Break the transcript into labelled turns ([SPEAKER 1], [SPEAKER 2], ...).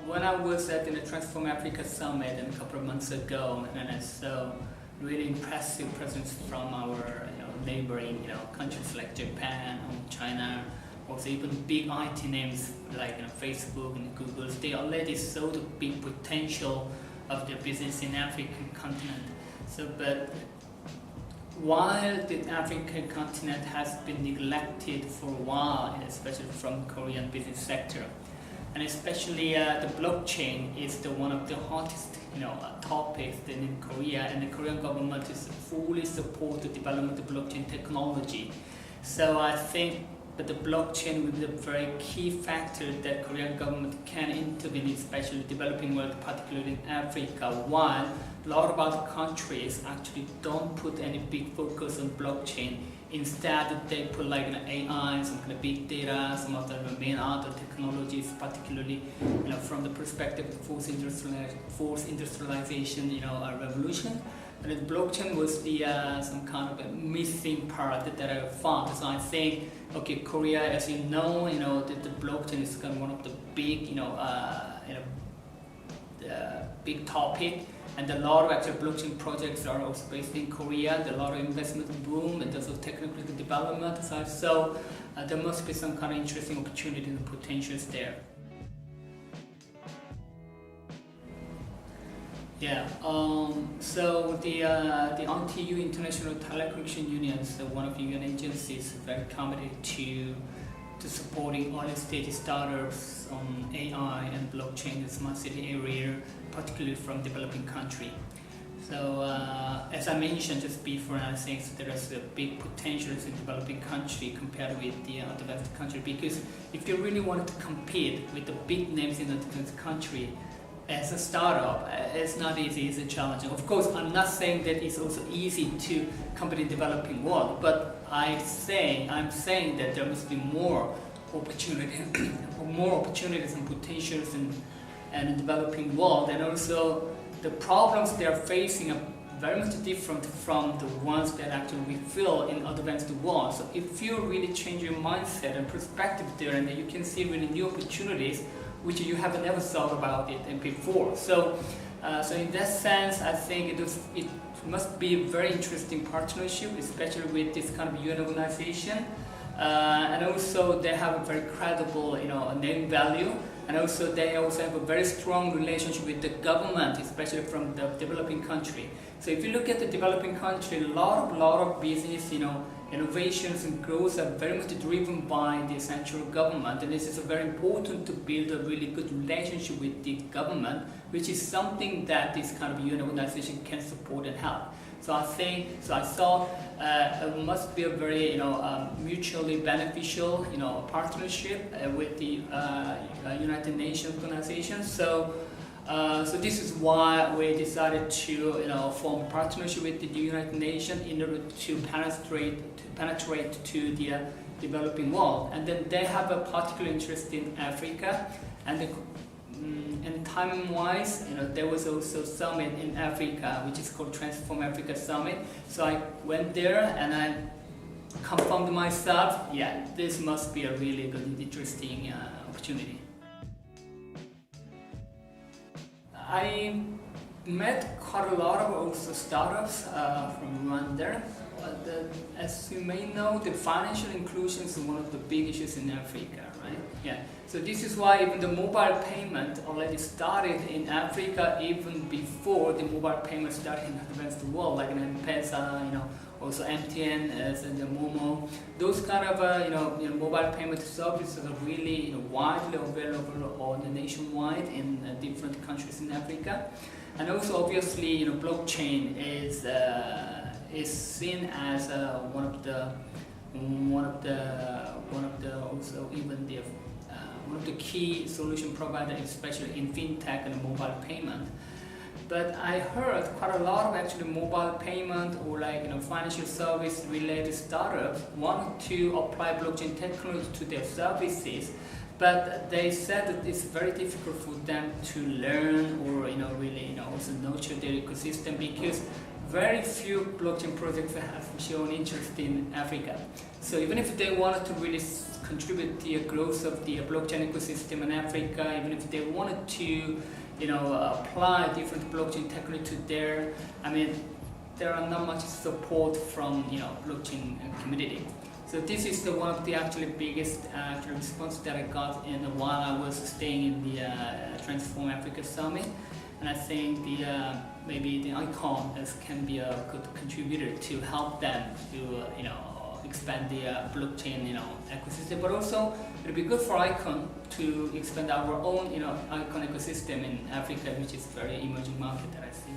[SPEAKER 1] when I was at the Transform Africa Summit a couple of months ago, and I saw really impressive presence from our neighboring countries like Japan and China, also even big IT names like Facebook and Google, they already saw the big potential of their business in African continent. So, but while the African continent has been neglected for a while, especially from Korean business sector, and especially the blockchain is one of the hottest topics in Korea, and the Korean government is fully support the development of blockchain technology. So I think that the blockchain will be a very key factor that Korean government can intervene, especially developing world, particularly in Africa, while a lot of other countries actually don't put any big focus on blockchain. Instead, they put like AI, some kind of big data, some of the main other technologies, particularly from the perspective of the fourth industrialization revolution. And the blockchain was the some kind of a missing part that I found. So I think, okay, Korea, as you know, that the blockchain is kind of one of the big, big topic, and a lot of actual blockchain projects are also based in Korea. There's a lot of investment boom and also technical development side. So there must be some kind of interesting opportunities and potentials there. Yeah, so the ITU, International Telecommunication Union, so one of the UN agencies, very committed to supporting early stage startups on AI and blockchain in smart city area, particularly from developing country. So as I mentioned just before, I think there is a big potential in developing country compared with the developed country, because if you really want to compete with the big names in the developed country, as a startup, it's not easy, it's a challenge. Of course, I'm not saying that it's also easy to compete in the developing world, but I'm saying that there must be more opportunity, more opportunities and potentials in the developing world, and also the problems they are facing are very much different from the ones that actually we feel in advanced world. So if you really change your mindset and perspective there, and then you can see really new opportunities which you have never thought about it before. So in that sense, I think it must be a very interesting partnership, especially with this kind of UN organization. And also they have a very credible name value, and also they also have a very strong relationship with the government, especially from the developing country. So if you look at the developing country, a lot of business innovations and growth are very much driven by the central government, and this is very important to build a really good relationship with the government, which is something that this kind of UN organization can support and help. So I thought it must be a very mutually beneficial partnership with the United Nations organization. So this is why we decided to form a partnership with the United Nations in order to penetrate to the developing world. And then they have a particular interest in Africa, and time-wise, there was also a summit in Africa, which is called Transform Africa Summit. So I went there and I confirmed myself, yeah, this must be a really good and interesting opportunity. I met quite a lot of also startups from Rwanda. As you may know, the financial inclusion is one of the big issues in Africa, right? Yeah. So this is why even the mobile payment already started in Africa even before the mobile payment started in the advanced world, like in M-Pesa, also MTN and the Momo. Those kind of mobile payment services are really widely available on the nationwide in different countries in Africa. And also obviously blockchain is seen as one of the key solution providers, especially in fintech and mobile payment. But I heard quite a lot of actually mobile payment or financial service related startups want to apply blockchain technology to their services, but they said that it's very difficult for them to learn or really also nurture their ecosystem, because very few blockchain projects have shown interest in Africa. So even if they wanted to really contribute the growth of the blockchain ecosystem in Africa, even if they wanted to, apply different blockchain technology to there. I mean, there are not much support from blockchain community. So this is one of the actually biggest response that I got while I was staying in the Transform Africa Summit, and I think maybe the Icon can be a good contributor to help them to expand the blockchain ecosystem, but also it'll be good for Icon to expand our own Icon ecosystem in Africa, which is very emerging market that I see.